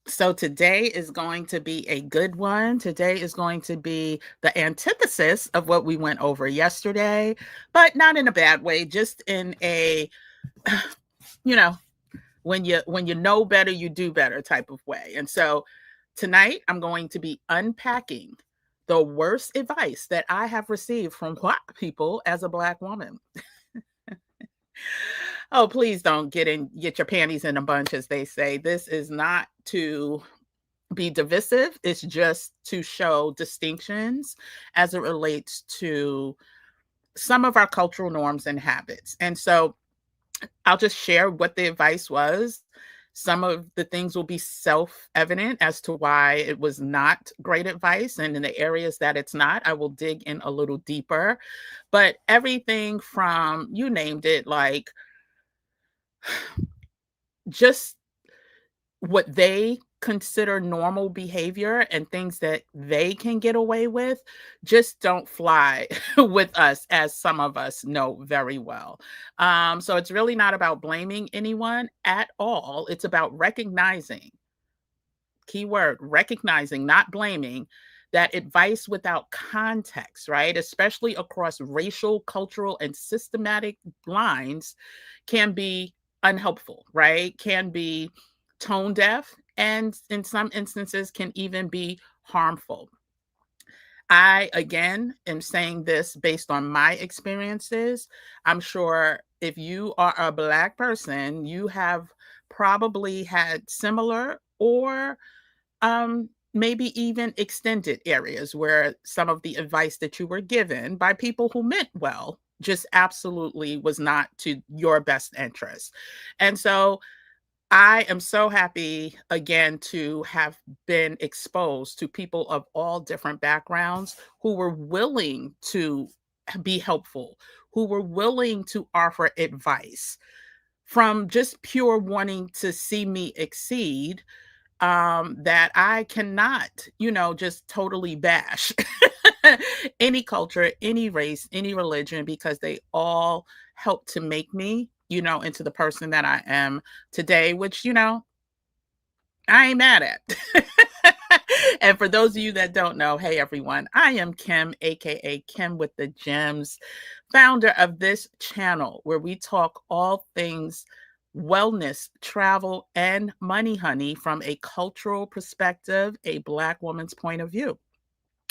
So today is going to be a good one. Today is going to be the antithesis of what we went over yesterday, but not in a bad way, just in a, you know, when you know better, you do better type of way. And so tonight I'm going to be unpacking the worst advice that I have received from Black people as a Black woman. Oh, please don't get your panties in a bunch, as they say. This is not to be divisive. It's just to show distinctions as it relates to some of our cultural norms and habits. And so I'll just share what the advice was. Some of the things will be self evident as to why it was not great advice. And in the areas that it's not, I will dig in a little deeper. But everything from, you named it, like just what they consider normal behavior and things that they can get away with just don't fly with us, as some of us know very well. So it's really not about blaming anyone at all. It's about recognizing, keyword, recognizing, not blaming, that advice without context, right, especially across racial, cultural, and systematic lines, can be unhelpful, right? Can be tone deaf, and in some instances can even be harmful. I, again, am saying this based on my experiences. I'm sure if you are a Black person, you have probably had similar or maybe even extended areas where some of the advice that you were given by people who meant well just absolutely was not to your best interest. And so I am so happy again to have been exposed to people of all different backgrounds who were willing to be helpful, who were willing to offer advice from just pure wanting to see me exceed, that I cannot, just totally bash any culture, any race, any religion, because they all help to make me, into the person that I am today, which, I ain't mad at. And for those of you that don't know, hey everyone, I am Kim, aka Kim with the Gems, founder of this channel where we talk all things wellness, travel, and money, honey, from a cultural perspective, a Black woman's point of view,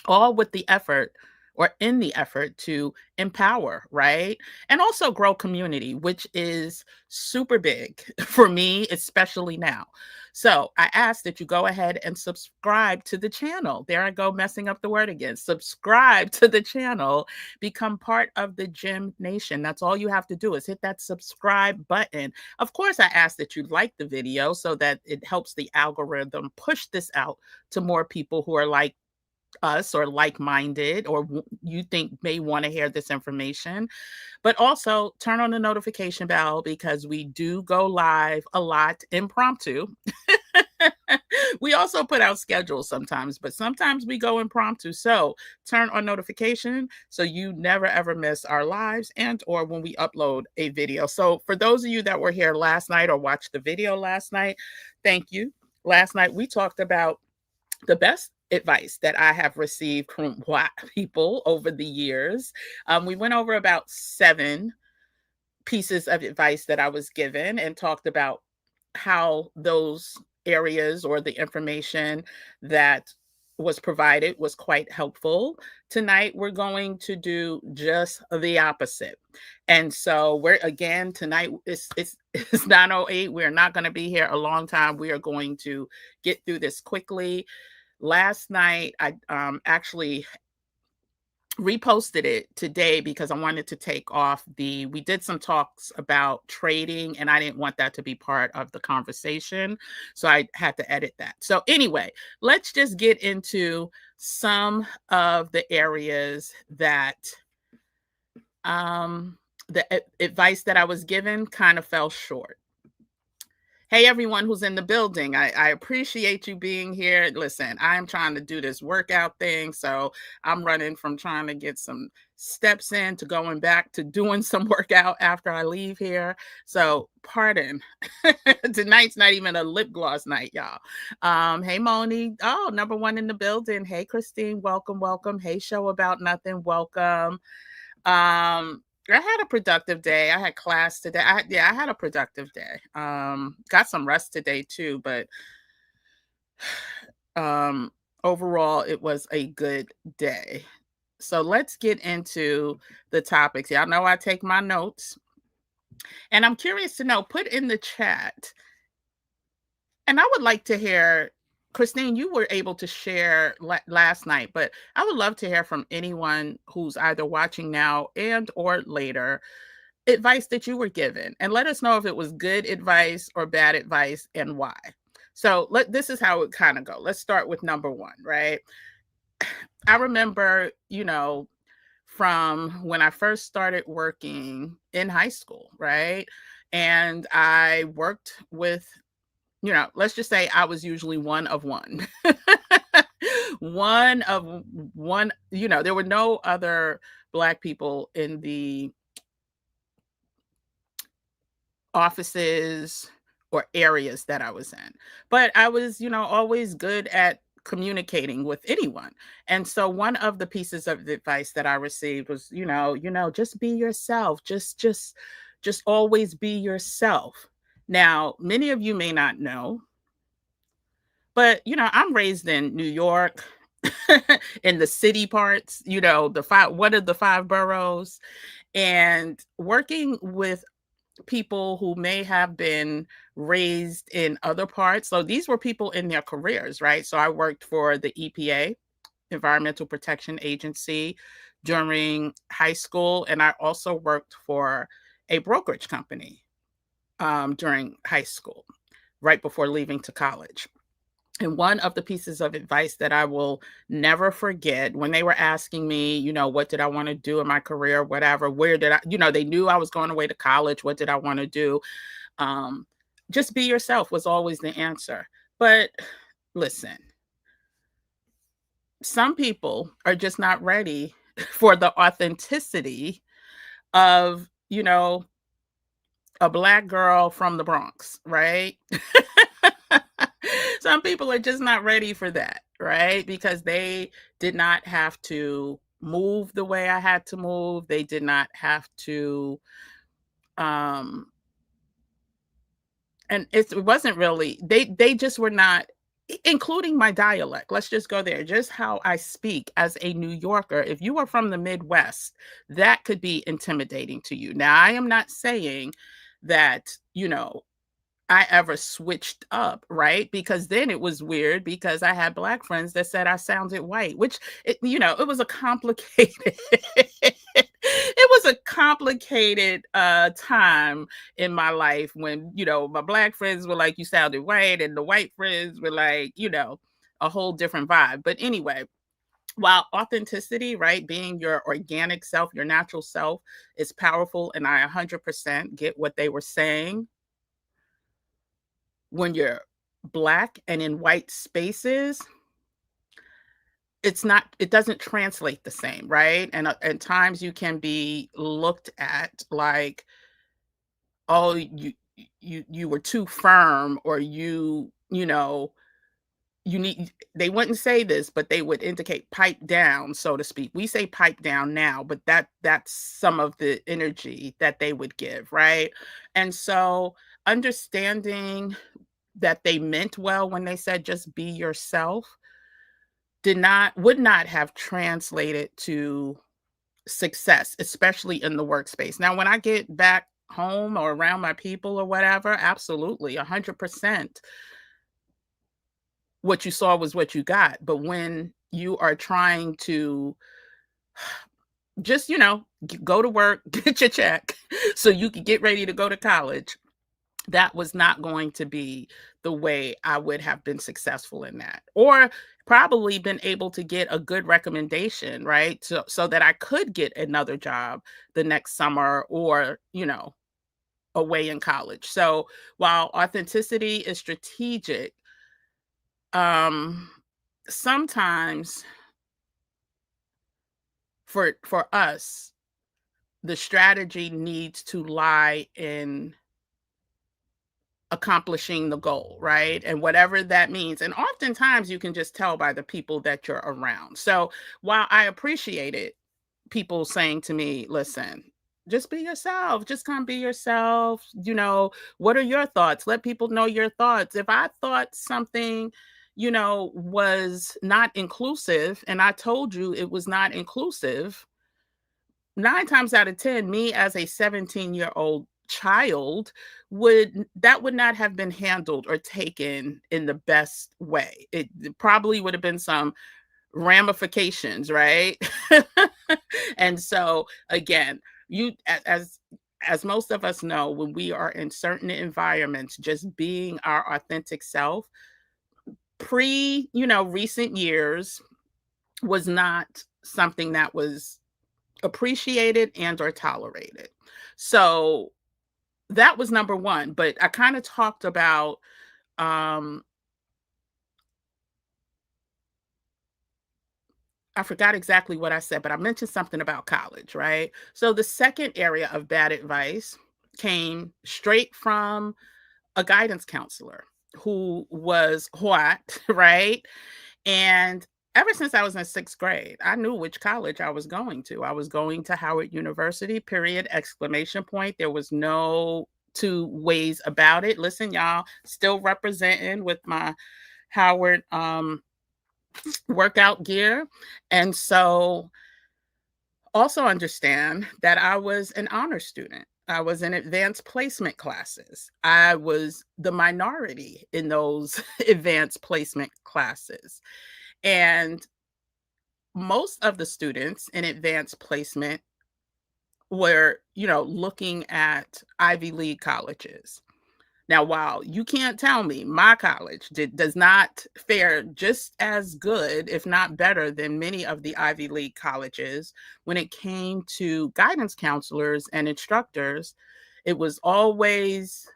all with the effort, or in the effort, to empower, right? And also grow community, which is super big for me, especially now. So I ask that you go ahead and subscribe to the channel. There I go, messing up the word again. Subscribe to the channel, become part of the Gem Nation. That's all you have to do, is hit that subscribe button. Of course, I ask that you like the video so that it helps the algorithm push this out to more people who are like us, or like-minded, or you think may want to hear this information. But also turn on the notification bell, because we do go live a lot impromptu. We also put out schedules sometimes, but sometimes we go impromptu. So turn on notification so you never ever miss our lives and or when we upload a video. So for those of you that were here last night or watched the video last night, thank you. Last night we talked about the best advice that I have received from Black people over the years. We went over about 7 pieces of advice that I was given and talked about how those areas or the information that was provided was quite helpful. Tonight, we're going to do just the opposite. And so we're, again, tonight it's 9:08. We're not going to be here a long time. We are going to get through this quickly. Last night, I actually reposted it today because I wanted to take off we did some talks about trading, and I didn't want that to be part of the conversation. So I had to edit that. So anyway, let's just get into some of the areas that the advice that I was given kind of fell short. Hey, everyone who's in the building. I appreciate you being here. Listen, I'm trying to do this workout thing. So I'm running from trying to get some steps in to going back to doing some workout after I leave here. So pardon. Tonight's not even a lip gloss night, y'all. Hey, Moni. Oh, number one in the building. Hey, Christine. Welcome, welcome. Hey, Show About Nothing. Welcome. I had a productive day. I had class today. I had a productive day. Got some rest today too, but um overall it was a good day. So let's get into the topics. Y'all know I take my notes, and I'm curious to know, put in the chat. And I would like to hear, Christine, you were able to share last night, but I would love to hear from anyone who's either watching now and or later, advice that you were given, and let us know if it was good advice or bad advice and why. So this is how it kind of go. Let's start with number one, right? I remember, from when I first started working in high school, right? And I worked with, let's just say I was usually one of one. One of one, there were no other Black people in the offices or areas that I was in. But I was, always good at communicating with anyone. And so one of the pieces of advice that I received was, just be yourself. Just always be yourself. Now, many of you may not know, but I'm raised in New York, in the city parts, the one of the five boroughs, and working with people who may have been raised in other parts. So these were people in their careers, right? So I worked for the EPA, Environmental Protection Agency, during high school, and I also worked for a brokerage company during high school, right before leaving to college. And one of the pieces of advice that I will never forget, when they were asking me, what did I want to do in my career, whatever, where did I, they knew I was going away to college. What did I want to do? Just be yourself was always the answer. But listen, some people are just not ready for the authenticity of, a Black girl from the Bronx, right? Some people are just not ready for that, right? Because they did not have to move the way I had to move. They did not have to, um, and it wasn't really, they just were not, including my dialect. Let's just go there. Just how I speak as a New Yorker. If you are from the Midwest, that could be intimidating to you. Now, I am not saying that, I ever switched up, right? Because then it was weird because I had Black friends that said I sounded white, which it was a complicated it was a complicated time in my life when, my Black friends were like, you sounded white, and the white friends were like, a whole different vibe. But anyway, while authenticity, right, being your organic self, your natural self is powerful, and I 100% get what they were saying, when you're Black and in white spaces, it doesn't translate the same, right? And at times you can be looked at like, oh, you were too firm, or you need, they wouldn't say this, but they would indicate pipe down, so to speak. We say pipe down now, but that's some of the energy that they would give, right? And so understanding that they meant well when they said just be yourself would not have translated to success, especially in the workspace. Now, when I get back home or around my people or whatever, absolutely 100%, what you saw was what you got. But when you are trying to just, go to work, get your check so you can get ready to go to college, that was not going to be the way I would have been successful in that, or probably been able to get a good recommendation, right? So that I could get another job the next summer, or, away in college. So while authenticity is strategic, um, sometimes for us, the strategy needs to lie in accomplishing the goal, right? And whatever that means. And oftentimes you can just tell by the people that you're around. So while I appreciate it, people saying to me, listen, just be yourself, just come be yourself. What are your thoughts? Let people know your thoughts. If I thought something, was not inclusive and I told you it was not inclusive, 9 times out of 10, me as a 17-year-old child would not have been handled or taken in the best way. It probably would have been some ramifications, right? And so again, you as most of us know, when we are in certain environments, just being our authentic self, recent years was not something that was appreciated and or tolerated. So that was number one. But I kind of talked about um I forgot exactly what I said, but I mentioned something about college, right? So the second area of bad advice came straight from a guidance counselor who was white, right? And ever since I was in sixth grade, I knew which college I was going to. I was going to Howard University, period, exclamation point. There was no two ways about it. Listen, y'all, still representing with my Howard workout gear. And so also understand that I was an honor student. I was in advanced placement classes. I was the minority in those advanced placement classes. And most of the students in advanced placement were, looking at Ivy League colleges. Now, while you can't tell me my college does not fare just as good, if not better, than many of the Ivy League colleges, when it came to guidance counselors and instructors, it was always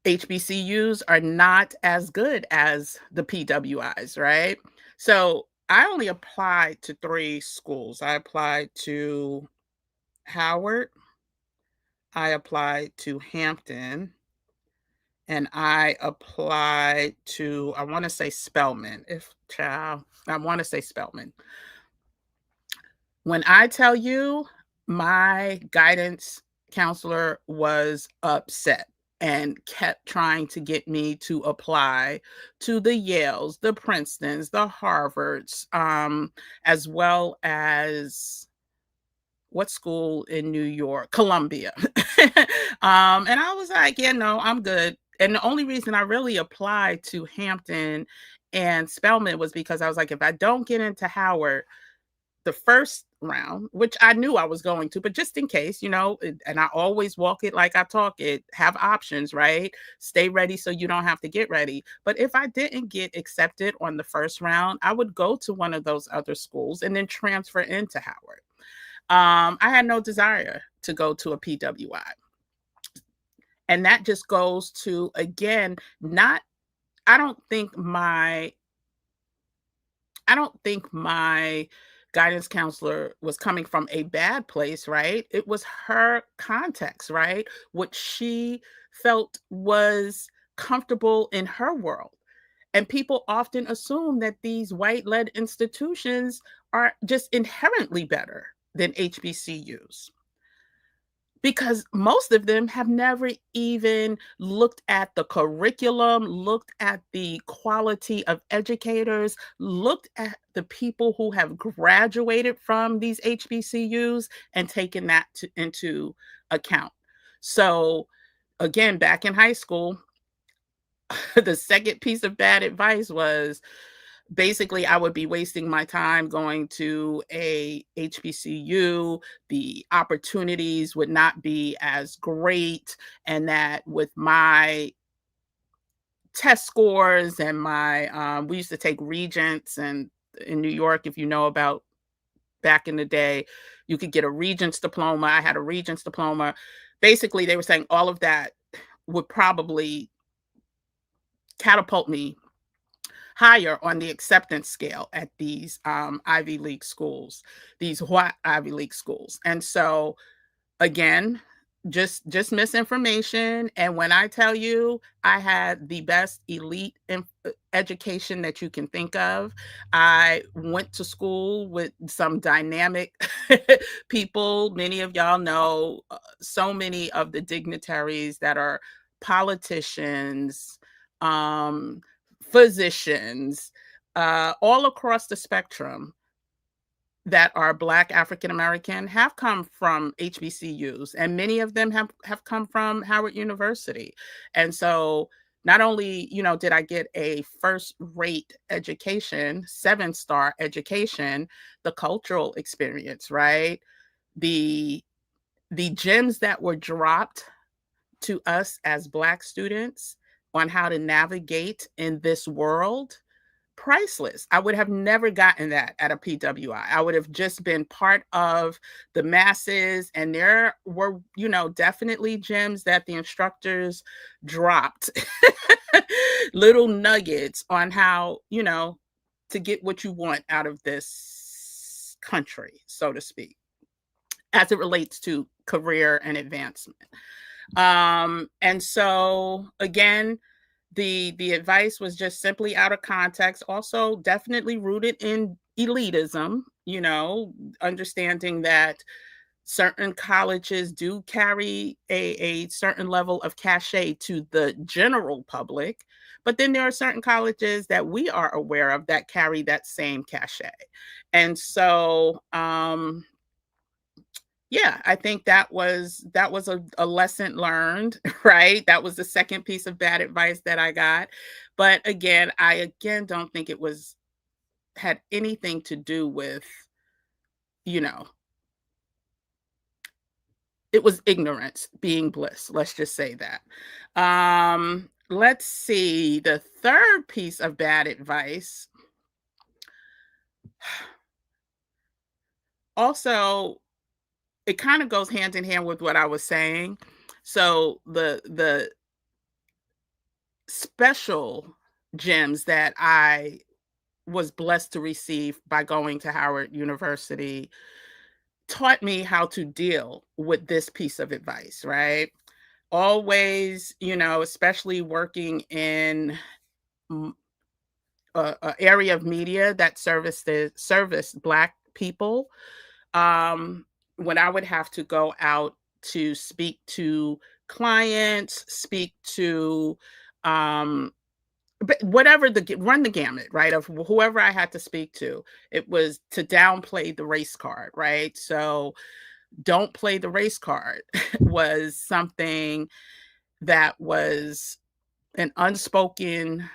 HBCUs are not as good as the PWIs, right? So I only applied to 3 schools. I applied to Howard, I applied to Hampton, and I applied to, I want to say Spelman. I want to say Spelman. When I tell you, my guidance counselor was upset and kept trying to get me to apply to the Yales, the Princetons, the Harvards, as well as what school in New York? Columbia. And I was like, yeah, no, I'm good. And the only reason I really applied to Hampton and Spelman was because I was like, if I don't get into Howard the first round, which I knew I was going to, but just in case, and I always walk it like I talk it, have options, right? Stay ready so you don't have to get ready. But if I didn't get accepted on the first round, I would go to one of those other schools and then transfer into Howard. I had no desire to go to a PWI. And that just goes to, again, not, I don't think my, I don't think my guidance counselor was coming from a bad place, right? It was her context, right? What she felt was comfortable in her world. And people often assume that these white led institutions are just inherently better than HBCUs, because most of them have never even looked at the curriculum, looked at the quality of educators, looked at the people who have graduated from these HBCUs and taken that into account. So, again, back in high school, the second piece of bad advice was basically I would be wasting my time going to a HBCU. The opportunities would not be as great, and that with my test scores and my we used to take regents and in New York, if you know about back in the day. You could get a regent's diploma. I had a regent's diploma. Basically, they were saying all of that would probably catapult me higher on the acceptance scale at these Ivy League schools, these white Ivy League schools. And so again, just misinformation, and when I tell you I had the best elite education that you can think of. I went to school with some dynamic people. Many of y'all know so many of the dignitaries that are politicians, um, physicians, all across the spectrum that are Black African American have come from HBCUs, and many of them have come from Howard University. And so not only, did I get a first rate education, 7-star education, the cultural experience, right? The the gems that were dropped to us as Black students on how to navigate in this world, priceless. I would have never gotten that at a PWI. I would have just been part of the masses, and there were, definitely gems that the instructors dropped, little nuggets on how, to get what you want out of this country, so to speak, as it relates to career and advancement. And so again, the advice was just simply out of context, also definitely rooted in elitism, understanding that certain colleges do carry a certain level of cachet to the general public, but then there are certain colleges that we are aware of that carry that same cachet. And so yeah, I think that was a lesson learned, right? That was the second piece of bad advice that I got. But again, I again don't think it was had anything to do with, you know, it was ignorance being bliss. Let's just say that. Let's see. The third piece of bad advice also, it kind of goes hand in hand with what I was saying. So the special gems that I was blessed to receive by going to Howard University taught me how to deal with this piece of advice, right? Always, especially working in mm, a area of media that serviced Black people, when I would have to go out to speak to clients, speak to um, but whatever run the gamut, right? Of whoever I had to speak to, it was to downplay the race card, right? So don't play the race card was something that was an unspoken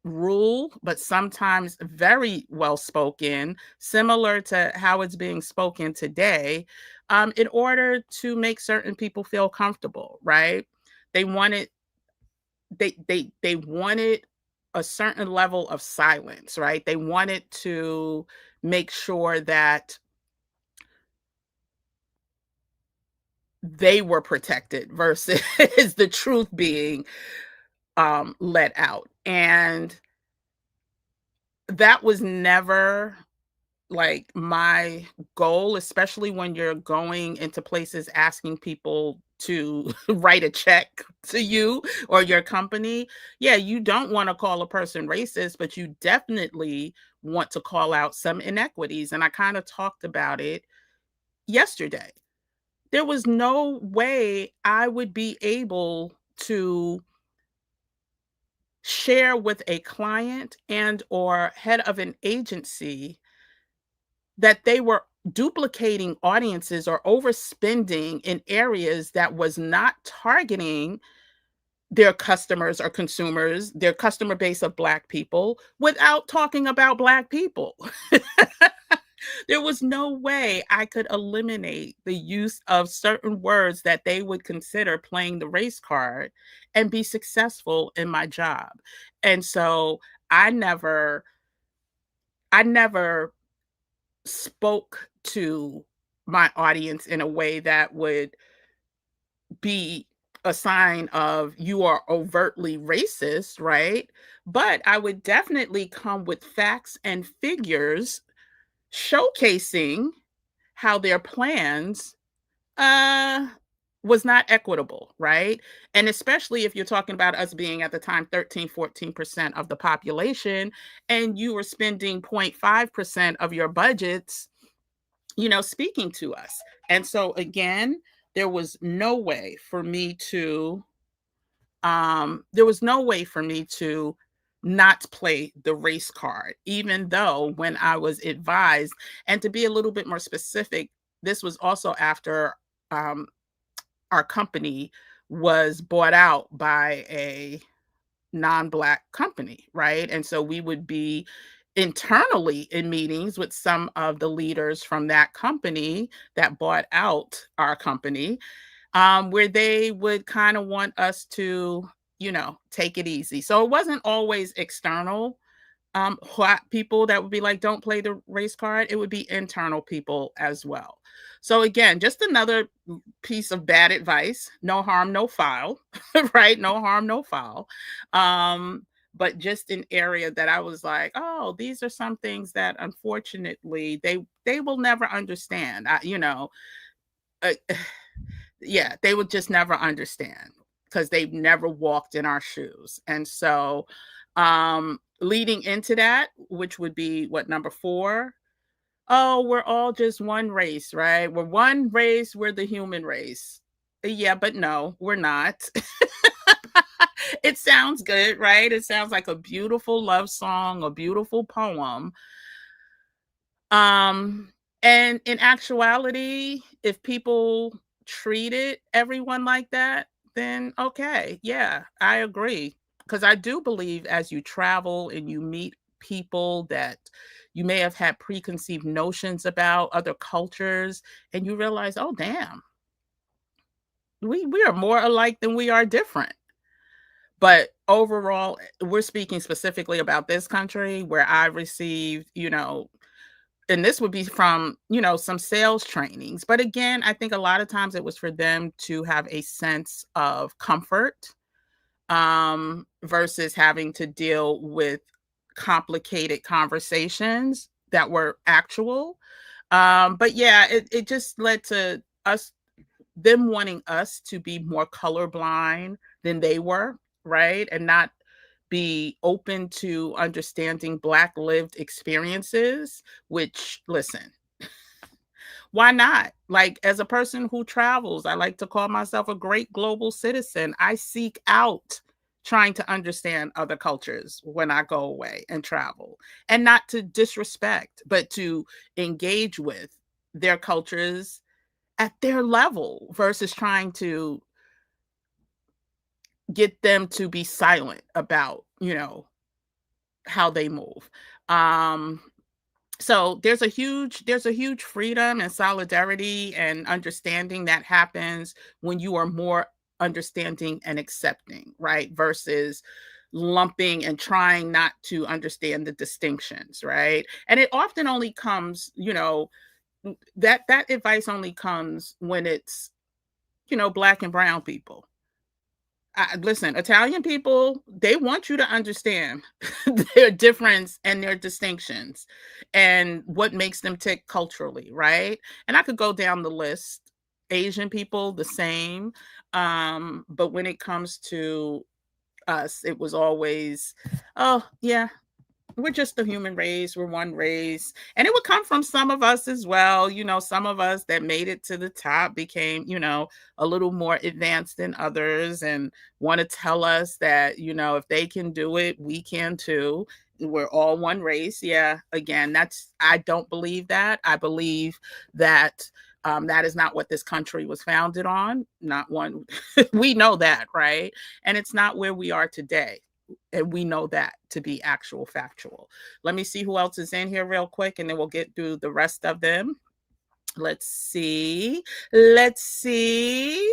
rule, but sometimes very well spoken, similar to how it's being spoken today, in order to make certain people feel comfortable, right? They wanted they wanted a certain level of silence, right? They wanted to make sure that they were protected versus the truth being let out. And that was never like my goal, especially when you're going into places asking people to write a check to you or your company. Yeah, you don't want to call a person racist, but you definitely want to call out some inequities. And I kind of talked about it yesterday. There was no way I would be able to share with a client and or head of an agency that they were duplicating audiences or overspending in areas that was not targeting their customers or consumers, their customer base of Black people, without talking about Black people. There was no way I could eliminate the use of certain words that they would consider playing the race card and be successful in my job. And so I never spoke to my audience in a way that would be a sign of you are overtly racist, right? But I would definitely come with facts and figures showcasing how their plans uh was not equitable, right? And especially if you're talking about us being at the time 13, 14% of the population, and you were spending 0.5% of your budgets, speaking to us. And so again, there was no way for me to not play the race card, even though when I was advised, and to be a little bit more specific, this was also after um, our company was bought out by a non-black company, right? And so we would be internally in meetings with some of the leaders from that company that bought out our company, where they would kind of want us to, take it easy. So it wasn't always external white people that would be like, don't play the race card. It would be internal people as well. So again, just another piece of bad advice: no harm, no foul. Right? No harm, no foul. But just an area that I was like, oh, these are some things that unfortunately they will never understand. Uh, yeah, they would just never understand because they've never walked in our shoes. And so leading into that, which would be what, number 4? Oh, we're all just one race, right? We're one race, we're the human race. Yeah, but no, we're not. It sounds good, right? It sounds like a beautiful love song, a beautiful poem. Um, and in actuality, if people treated everyone like that, then okay, yeah, I agree. Because I do believe as you travel and you meet people that you may have had preconceived notions about other cultures, and you realize, oh damn, we are more alike than we are different. But overall, we're speaking specifically about this country where I received, and this would be from, some sales trainings. But again, I think a lot of times it was for them to have a sense of comfort, versus having to deal with complicated conversations that were actual. But yeah, it just led to them wanting us to be more colorblind than they were, right? And not be open to understanding Black lived experiences, which, listen, why not? Like, as a person who travels, I like to call myself a great global citizen. I seek out trying to understand other cultures when I go away and travel, and not to disrespect, but to engage with their cultures at their level versus trying to get them to be silent about, how they move. Um, so there's a huge freedom and solidarity and understanding that happens when you are more understanding and accepting, right? Versus lumping and trying not to understand the distinctions, right? And it often only comes, that advice only comes when it's, Black and brown people. Listen, Italian people, they want you to understand their difference and their distinctions and what makes them tick culturally, right? And I could go down the list. Asian people, the same. But when it comes to us, it was always, oh, yeah, we're just the human race. We're one race. And it would come from some of us as well. Some of us that made it to the top became, a little more advanced than others and want to tell us that, if they can do it, we can too. We're all one race. Yeah. Again, I don't believe that. I believe that that is not what this country was founded on. Not one. We know that, right? And it's not where we are today. And we know that to be actual factual. Let me see who else is in here real quick, and then we'll get through the rest of them. Let's see. Let's see.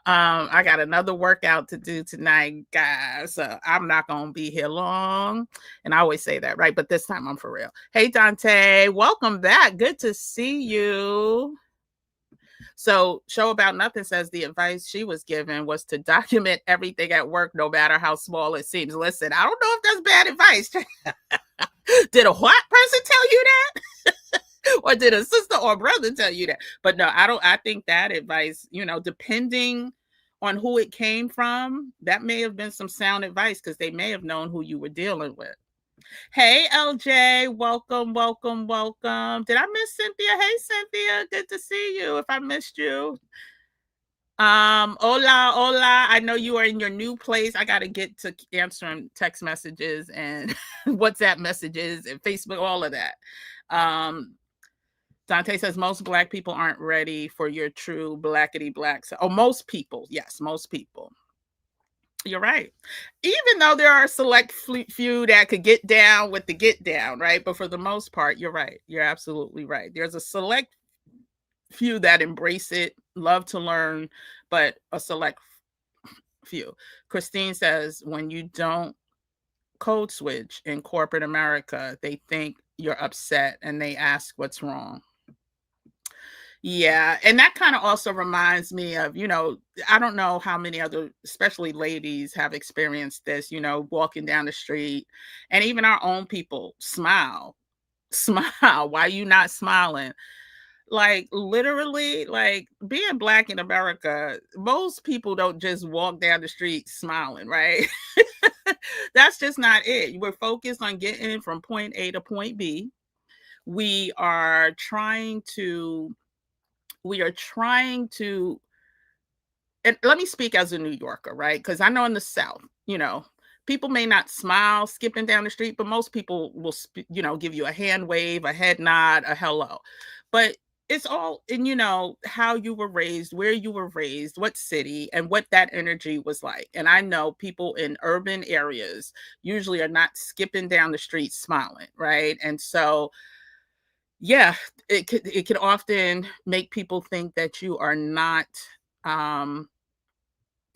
I got another workout to do tonight, guys. So I'm not gonna be here long. And I always say that, right? But this time I'm for real. Hey Dante, welcome back. Good to see you. So, Show About Nothing says the advice she was given was to document everything at work, no matter how small it seems. Listen, I don't know if that's bad advice. Did a what person tell you that? Or did a sister or brother tell you that? But no, I don't. I think that advice, depending on who it came from, that may have been some sound advice because they may have known who you were dealing with. Hey, LJ, welcome, welcome, welcome. Did I miss Cynthia? Hey, Cynthia, good to see you. If I missed you, hola, hola. I know you are in your new place. I got to get to answering text messages and WhatsApp messages and Facebook, all of that. Dante says most Black people aren't ready for your true blackity black. Oh, most people. Yes, most people. You're right. Even though there are a select few that could get down with the get down, right? But for the most part, you're right. You're absolutely right. There's a select few that embrace it, love to learn, but a select few. Christine says when you don't code switch in corporate America, they think you're upset and they ask what's wrong. Yeah, and that kind of also reminds me of, I don't know how many other, especially ladies, have experienced this, walking down the street, and even our own people smile, smile. Why you not smiling? Like literally, like being Black in America, most people don't just walk down the street smiling, right? That's just not it. We're focused on getting from point A to point B. We are trying to and let me speak as a New Yorker, right? Because I know in the South, people may not smile skipping down the street, but most people will, give you a hand wave, a head nod, a hello. But it's all in, how you were raised, where you were raised, what city, and what that energy was like. And I know people in urban areas usually are not skipping down the street smiling, right? And so, yeah, it could often make people think that you are not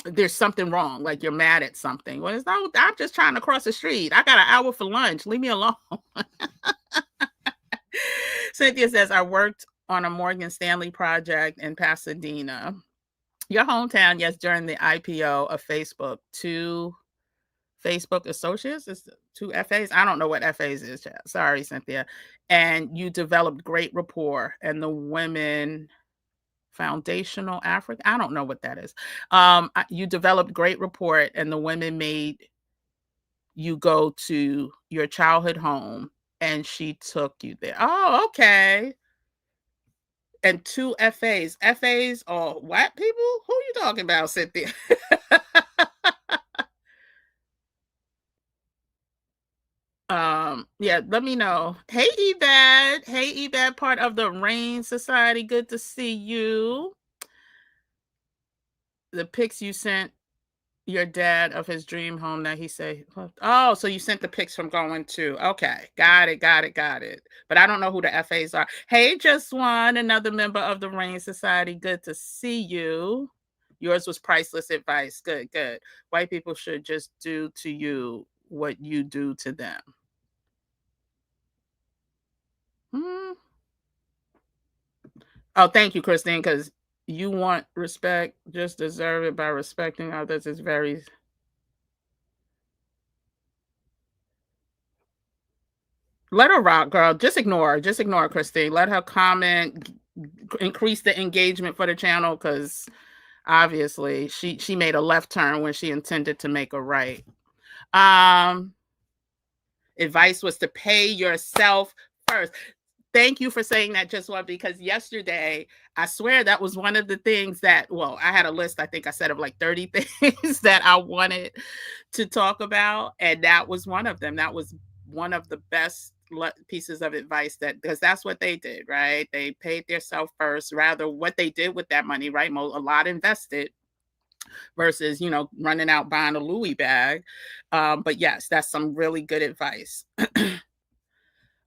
there's something wrong, like you're mad at something. Well, it's no, I'm just trying to cross the street. I got an hour for lunch. Leave me alone. Cynthia says, I worked on a Morgan Stanley project in Pasadena, your hometown. Yes, during the IPO of Facebook, two Facebook associates, is two FAs. I don't know what FAs is. Child. Sorry, Cynthia. And you developed great rapport, and the women foundational Africa. I don't know what that is. You developed great rapport, and the women made you go to your childhood home, and she took you there. Oh, okay. And two FAs. FAs are white people? Who are you talking about, Cynthia? Yeah, let me know. Hey, Yvette. Hey, Yvette, part of the Rain Society. Good to see you. The pics you sent your dad of his dream home that he said, oh, so you sent the pics from going to, okay, got it. But I don't know who the FAs are. Hey, Just One, another member of the Rain Society. Good to see you. Yours was priceless advice. Good. White people should just do to you what you do to them. Hmm. Oh, thank you, Christine, because you want respect, just deserve it by respecting others. Is very. Let her rock, girl. Just ignore her. Just ignore her, Christine. Let her comment, increase the engagement for the channel, because obviously she made a left turn when she intended to make a right. Um, Advice was to pay yourself first. Thank you for saying that, Just One, because yesterday, I swear that was one of the things that, well, I had a list, I think I said of like 30 things that I wanted to talk about. And that was one of them. That was one of the best pieces of advice, that because that's what they did, right? They paid themselves first, rather what they did with that money, right? A lot invested versus, running out buying a Louis bag. But yes, that's some really good advice.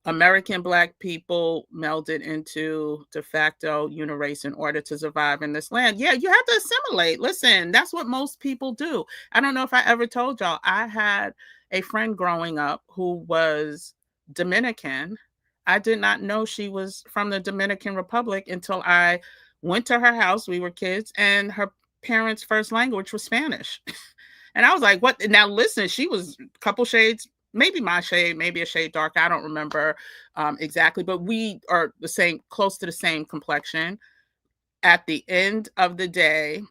American Black people melded into de facto unirace in order to survive in this land. Yeah, you have to assimilate. Listen, that's what most people do. I don't know if I ever told y'all, I had a friend growing up who was Dominican. I did not know she was from the Dominican Republic until I went to her house. We were kids, and her parents' first language was Spanish. And I was like, what? Now, listen, she was a couple shades, maybe my shade, maybe a shade dark. I don't remember exactly, but we are the same, close to the same complexion. At the end of the day,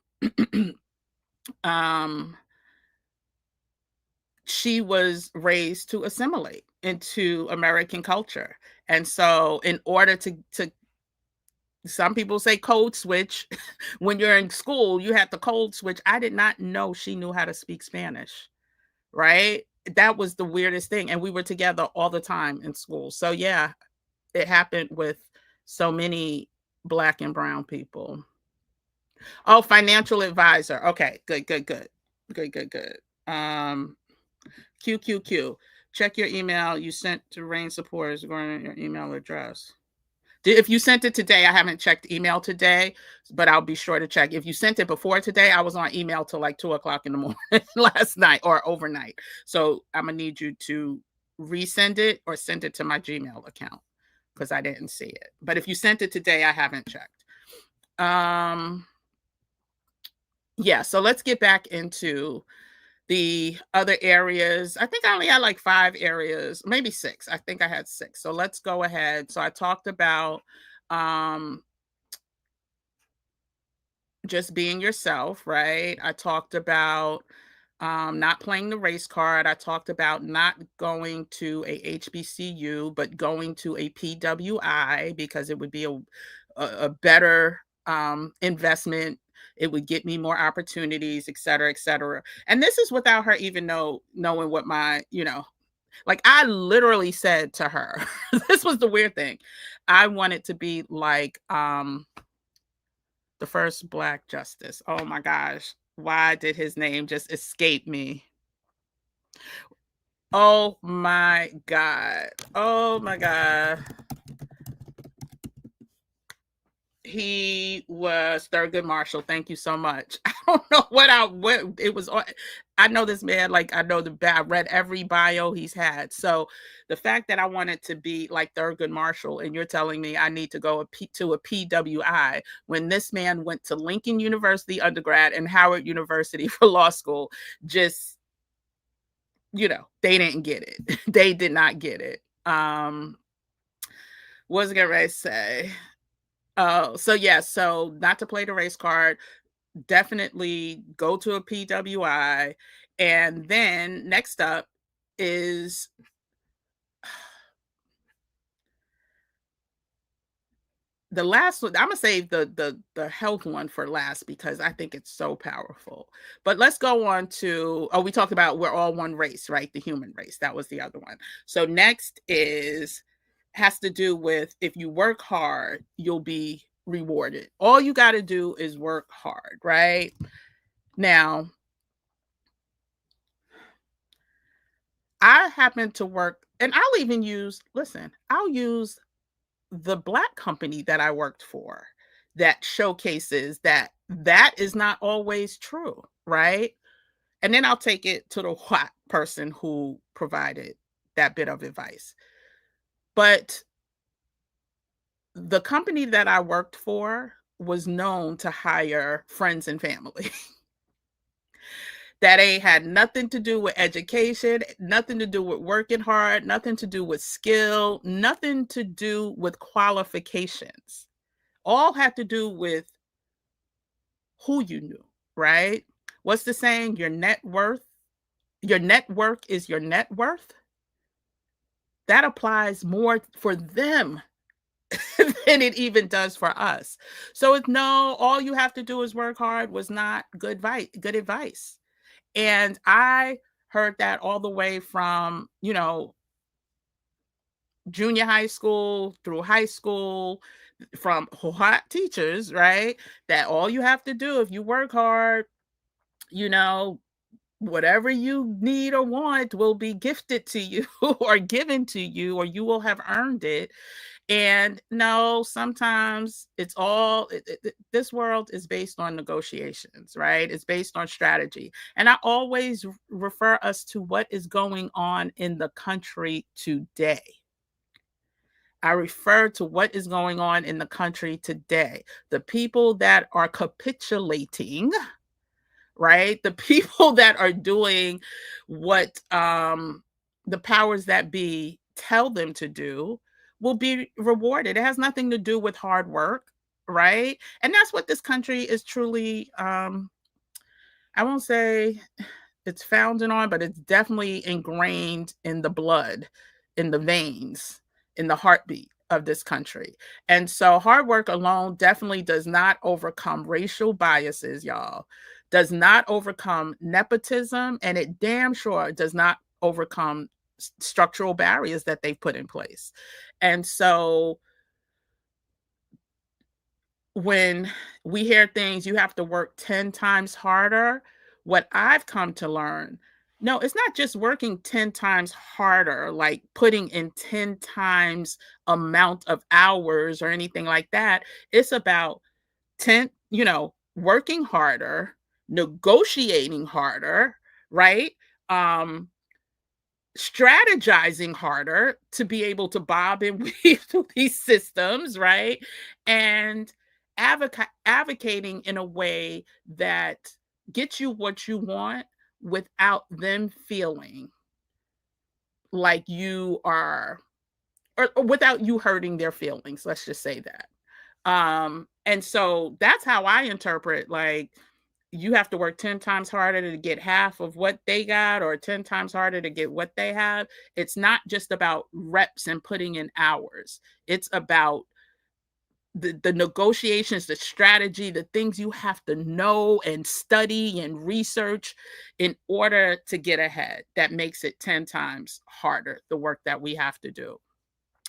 um, she was raised to assimilate into American culture. And so, in order to some people say code switch, when you're in school, you have to code switch. I did not know she knew how to speak Spanish. Right? That was the weirdest thing, and we were together all the time in school. So, yeah, it happened with so many Black and brown people. Oh, financial advisor. Okay, good, good, good. Good, good, good. QQQ. Check your email you sent to Rain supporters going to your email address. If you sent it today, I haven't checked email today, but I'll be sure to check. If you sent it before today, I was on email till like 2 o'clock in the morning last night or overnight. So I'm gonna need you to resend it or send it to my Gmail account because I didn't see it. But if you sent it today, I haven't checked. Yeah, so let's get back into the other areas. I think I only had like 5 areas, maybe 6. I think I had 6. So let's go ahead. So I talked about um just being yourself, right? I talked about not playing the race card. I talked about not going to a HBCU, but going to a PWI because it would be a better investment. It would get me more opportunities, et cetera, et cetera. And this is without her even knowing what my, like I literally said to her, this was the weird thing. I wanted to be like the first Black justice. Oh my gosh. Why did his name just escape me? Oh my God. Oh my God. He was Thurgood Marshall. Thank you so much. I don't know what it was. I know this man, like I know I read every bio he's had. So the fact that I wanted to be like Thurgood Marshall, and you're telling me I need to go to a PWI when this man went to Lincoln University undergrad and Howard University for law school, just they didn't get it. They did not get it. What was I gonna say? Oh, so yeah, so not to play the race card, definitely go to a PWI. And then next up is the last one. I'm gonna save the health one for last because I think it's so powerful. But let's go on to we talked about we're all one race, right? The human race. That was the other one. So next has to do with if you work hard, you'll be rewarded. All you got to do is work hard, right? Now, I happen to work, and I'll use the Black company that I worked for that showcases that is not always true, right? And then I'll take it to the white person who provided that bit of advice. But the company that I worked for was known to hire friends and family. That ain't had nothing to do with education, nothing to do with working hard, nothing to do with skill, nothing to do with qualifications. All had to do with who you knew, right? What's the saying? Your network is your net worth. That applies more for them than it even does for us. So it's no, all you have to do is work hard was not good advice. And I heard that all the way from, junior high school through high school, from hot teachers, right? That all you have to do if you work hard, you know, whatever you need or want will be gifted to you or given to you, or you will have earned it. And no, sometimes it's all this world is based on negotiations, right? It's based on strategy. And I always refer us to what is going on in the country today. I refer to what is going on in the country today. The people that are capitulating, right? The people that are doing what the powers that be tell them to do will be rewarded. It has nothing to do with hard work, right? And that's what this country is truly, I won't say it's founded on, but it's definitely ingrained in the blood, in the veins, in the heartbeat of this country. And so hard work alone definitely does not overcome racial biases, y'all. Does not overcome nepotism, and it damn sure does not overcome structural barriers that they've put in place. And so when we hear things, you have to work 10 times harder, what I've come to learn, no, it's not just working 10 times harder, like putting in 10 times amount of hours or anything like that. It's about 10, working harder, negotiating harder, right? Um, Strategizing harder to be able to bob and weave through these systems, right? And advocating in a way that gets you what you want without them feeling like you are, or without you hurting their feelings. Let's just say that. And so that's how I interpret, like, you have to work 10 times harder to get half of what they got, or 10 times harder to get what they have. It's not just about reps and putting in hours. It's about the negotiations, the strategy, the things you have to know and study and research in order to get ahead. That makes it 10 times harder, the work that we have to do.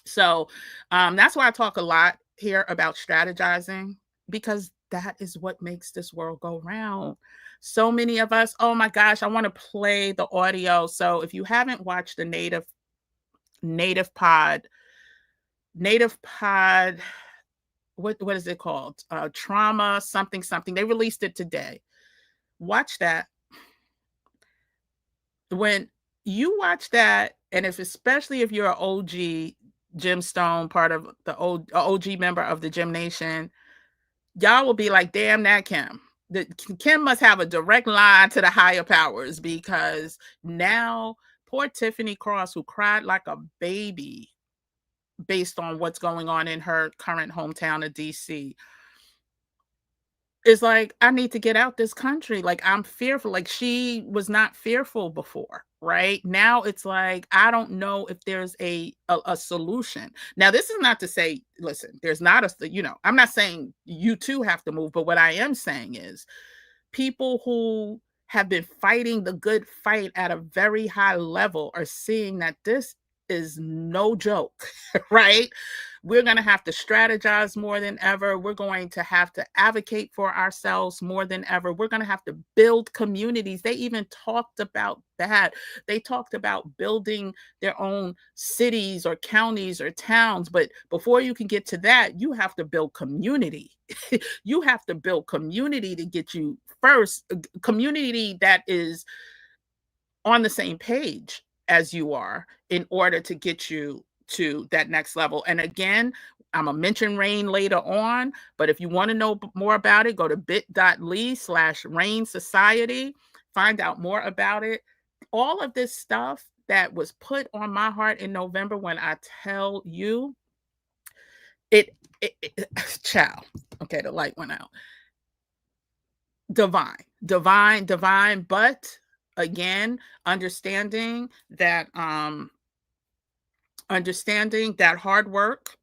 So that's why I talk a lot here about strategizing, because that is what makes this world go round. So many of us, oh my gosh, I want to play the audio. So if you haven't watched the native pod, native pod, what is it called? Trauma something something. They released it today. Watch that. When you watch that, and especially if you're an OG Jim Stone, part of the OG member of the Gym Nation, y'all will be like, damn that Kim. Kim must have a direct line to the higher powers, because now poor Tiffany Cross, who cried like a baby based on what's going on in her current hometown of DC, is like, I need to get out this country. Like, I'm fearful. Like, she was not fearful before, right? Now it's like, I don't know if there's a solution. Now, this is not to say, listen, there's not I'm not saying you too have to move, but what I am saying is people who have been fighting the good fight at a very high level are seeing that this is no joke, right? We're going to have to strategize more than ever. We're going to have to advocate for ourselves more than ever. We're going to have to build communities. They even talked about that. They talked about building their own cities or counties or towns. But before you can get to that, you have to build community. You have to build community to get you first, community that is on the same page as you are, in order to get you to that next level. And again, I'm gonna mention RAIN later on, but if you want to know more about it, go to bit.ly/RAIN Society, find out more about it. All of this stuff that was put on my heart in November, when I tell you, it child, okay, the light went out. Divine, but again, understanding that hard work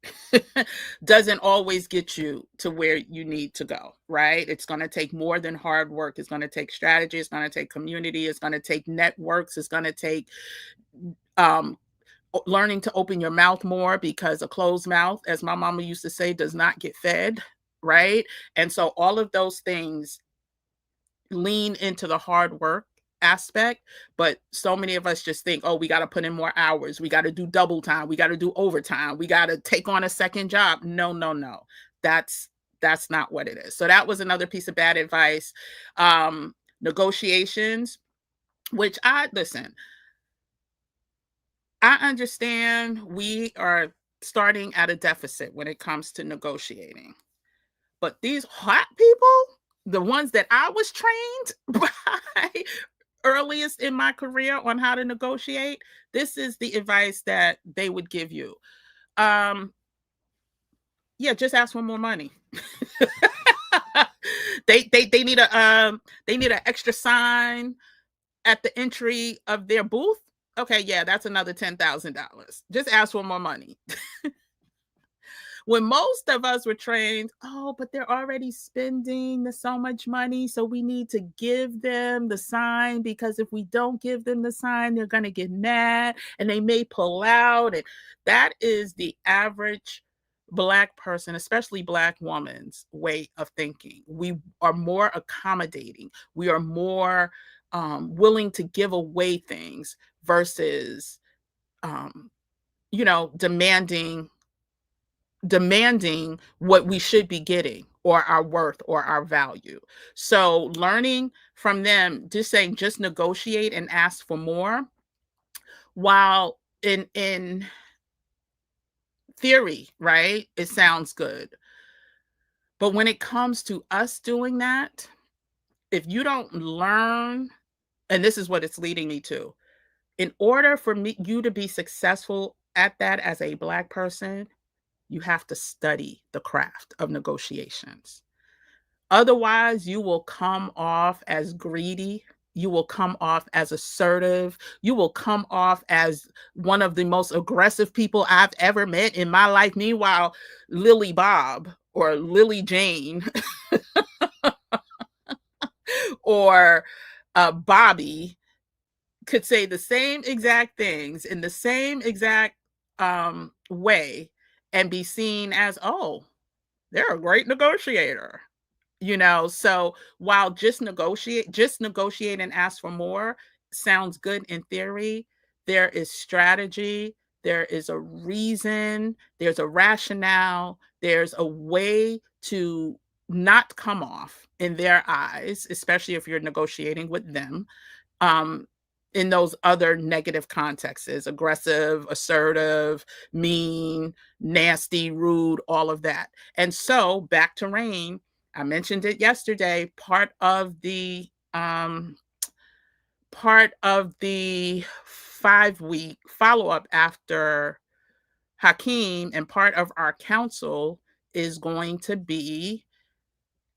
doesn't always get you to where you need to go, right? It's going to take more than hard work. It's going to take strategy. It's going to take community. It's going to take networks. It's going to take learning to open your mouth more, because a closed mouth, as my mama used to say, does not get fed, right? And so all of those things lean into the hard work aspect, but so many of us just think, oh, we got to put in more hours. We got to do double time. We got to do overtime. We got to take on a second job. No, no, no. That's that's not what it is. So that was another piece of bad advice. Negotiations, which I listen, I understand we are starting at a deficit when it comes to negotiating. But these hot people, the ones that I was trained by earliest in my career on how to negotiate, this is the advice that they would give you. Um, yeah, just ask for more money. They need a they need an extra sign at the entry of their booth. Okay, yeah, that's another $10,000. Just ask for more money. When most of us were trained, oh, but they're already spending so much money, so we need to give them the sign, because if we don't give them the sign, they're going to get mad and they may pull out. And that is the average Black person, especially Black woman's way of thinking. We are more accommodating. We are more willing to give away things versus, um, demanding what we should be getting, or our worth, or our value. So learning from them, just saying, just negotiate and ask for more. While in theory, right, it sounds good. But when it comes to us doing that, if you don't learn, and this is what it's leading me to, in order for you to be successful at that as a Black person, you have to study the craft of negotiations. Otherwise, you will come off as greedy. You will come off as assertive. You will come off as one of the most aggressive people I've ever met in my life. Meanwhile, Lily Bob or Lily Jane or Bobby could say the same exact things in the same exact way and be seen as, oh, they're a great negotiator. So while just negotiate and ask for more sounds good in theory, there is strategy, there is a reason, there's a rationale, there's a way to not come off in their eyes, especially if you're negotiating with them, um, in those other negative contexts: aggressive, assertive, mean, nasty, rude, all of that. And so back to Rain, I mentioned it yesterday. Part of the 5-week follow-up after Hakeem, and part of our council is going to be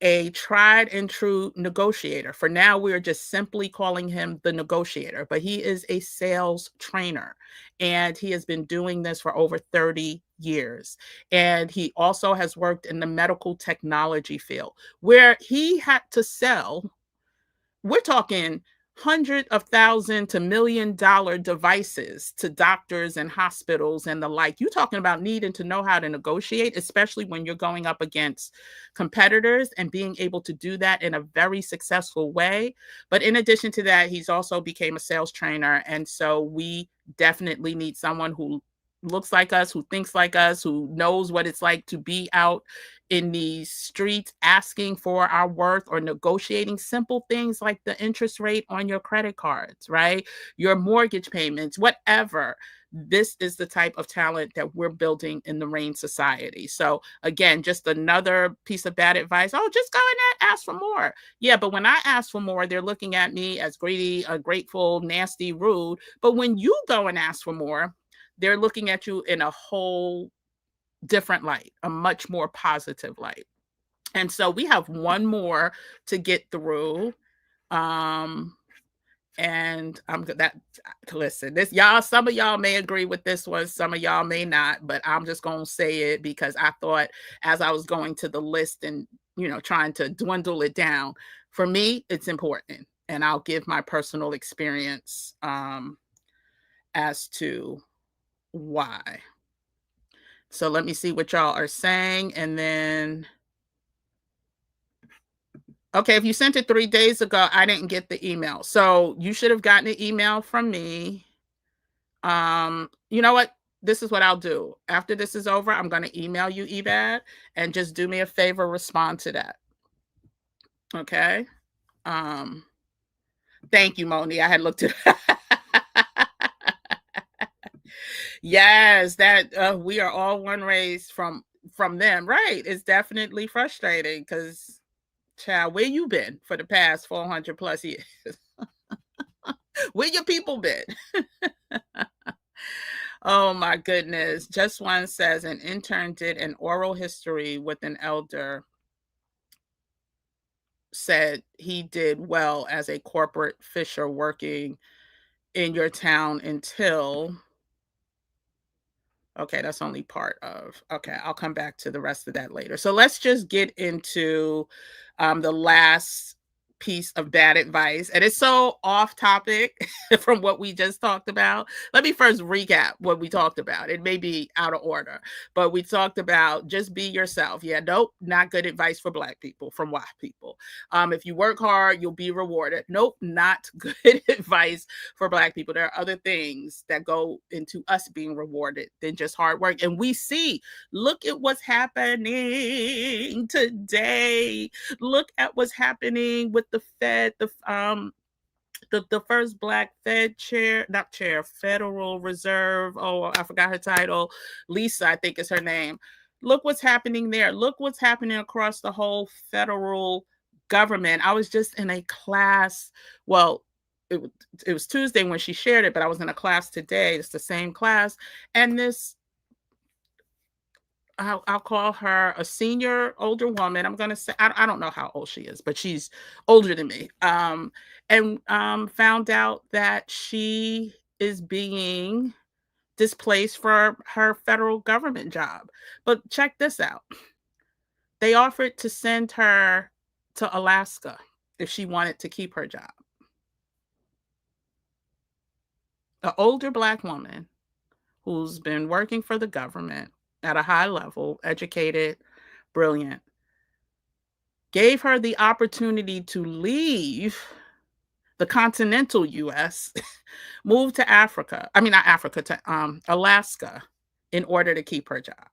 a tried and true negotiator. For now, we're just simply calling him the negotiator, but he is a sales trainer and he has been doing this for over 30 years. And he also has worked in the medical technology field where he had to sell, we're talking hundred of thousand to $1 million devices to doctors and hospitals and the like. You're talking about needing to know how to negotiate, especially when you're going up against competitors, and being able to do that in a very successful way. But in addition to that, he's also became a sales trainer. And so we definitely need someone who looks like us, who thinks like us, who knows what it's like to be out in these streets asking for our worth, or negotiating simple things like the interest rate on your credit cards, right? Your mortgage payments, whatever. This is the type of talent that we're building in the Rain Society. So again, just another piece of bad advice. Oh, just go in there, ask for more. Yeah, but when I ask for more, they're looking at me as greedy, ungrateful, nasty, rude. But when you go and ask for more, they're looking at you in a whole different light, a much more positive light. And so we have one more to get through. Um, and I'm that listen, this y'all, some of y'all may agree with this one, some of y'all may not, but I'm just gonna say it because I thought, as I was going to the list and trying to dwindle it down, for me, it's important. And I'll give my personal experience as to why. So let me see what y'all are saying. And then, Okay, if you sent it 3 days ago, I didn't get the email. So you should have gotten an email from me. You know what? This is what I'll do. After this is over, I'm going to email you, Evad, and just do me a favor, respond to that. Okay? Um, thank you, Moni. I had looked at Yes, that we are all one race from them. Right. It's definitely frustrating because child, where you been for the past 400 plus years? Where your people been? Oh my goodness. Just one says an intern did an oral history with an elder, said he did well as a corporate fisher working in your town until okay, that's only part of. Okay, I'll come back to the rest of that later. So let's just get into the last piece of bad advice. And it's so off topic from what we just talked about. Let me first recap what we talked about. It may be out of order, but we talked about just be yourself. Yeah, nope, not good advice for Black people, from white people. If you work hard, you'll be rewarded. Nope, not good advice for Black people. There are other things that go into us being rewarded than just hard work. And we see, look at what's happening today. Look at what's happening with the Fed, the first Black Fed chair, not chair, Federal Reserve. Oh, I forgot her title. Lisa, I think is her name. Look what's happening there. Look what's happening across the whole federal government. I was just in a class. Well, it, it was Tuesday when she shared it, but I was in a class today. It's the same class. And this I'll call her a senior older woman. I'm gonna say I don't know how old she is, but she's older than me. And found out that she is being displaced for her federal government job. But check this out: they offered to send her to Alaska if she wanted to keep her job. An older Black woman who's been working for the government at a high level, educated, brilliant, gave her the opportunity to leave the continental US, move to Africa. I mean, not Africa, to Alaska in order to keep her job.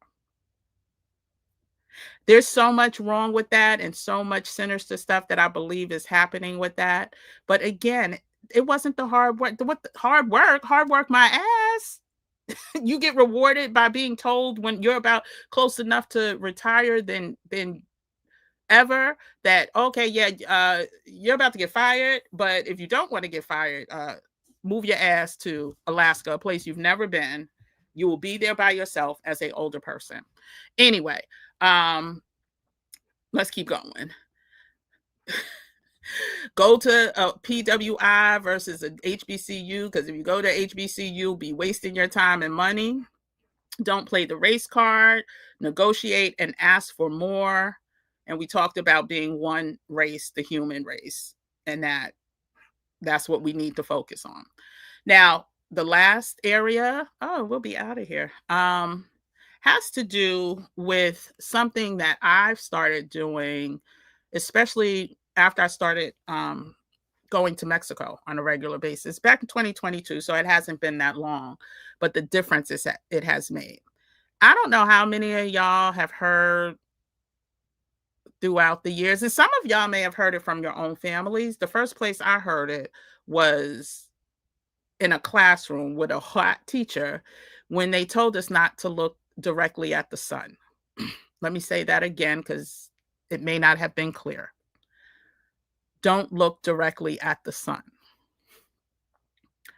There's so much wrong with that and so much sinister stuff that I believe is happening with that. But again, it wasn't the hard work. Hard work my ass. You get rewarded by being told when you're about close enough to retire, then ever that okay, yeah, you're about to get fired, but if you don't want to get fired, move your ass to Alaska, a place you've never been. You will be there by yourself as a older person. Anyway, let's keep going. Go to a PWI versus an HBCU, because if you go to HBCU, you'll be wasting your time and money. Don't play the race card, negotiate and ask for more. And we talked about being one race, the human race, and that's what we need to focus on. Now, the last area, oh, we'll be out of here, has to do with something that I've started doing, especially after I started going to Mexico on a regular basis back in 2022. So it hasn't been that long, but the difference is that it has made. I don't know how many of y'all have heard throughout the years, and some of y'all may have heard it from your own families. The first place I heard it was in a classroom with a hot teacher when they told us not to look directly at the sun. Let me say that again because it may not have been clear. Don't look directly at the sun.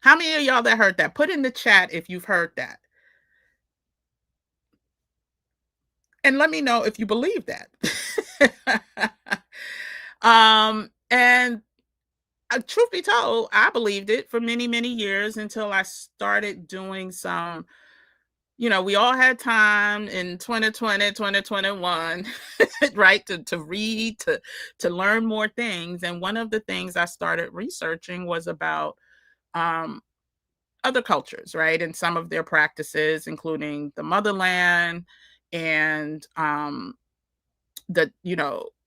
How many of y'all that heard that? Put in the chat if you've heard that. And let me know if you believe that. And truth be told, I believed it for many, many years until I started doing some, we all had time in 2020, 2021, right? To read, to learn more things. And one of the things I started researching was about other cultures, right? And some of their practices, including the motherland and the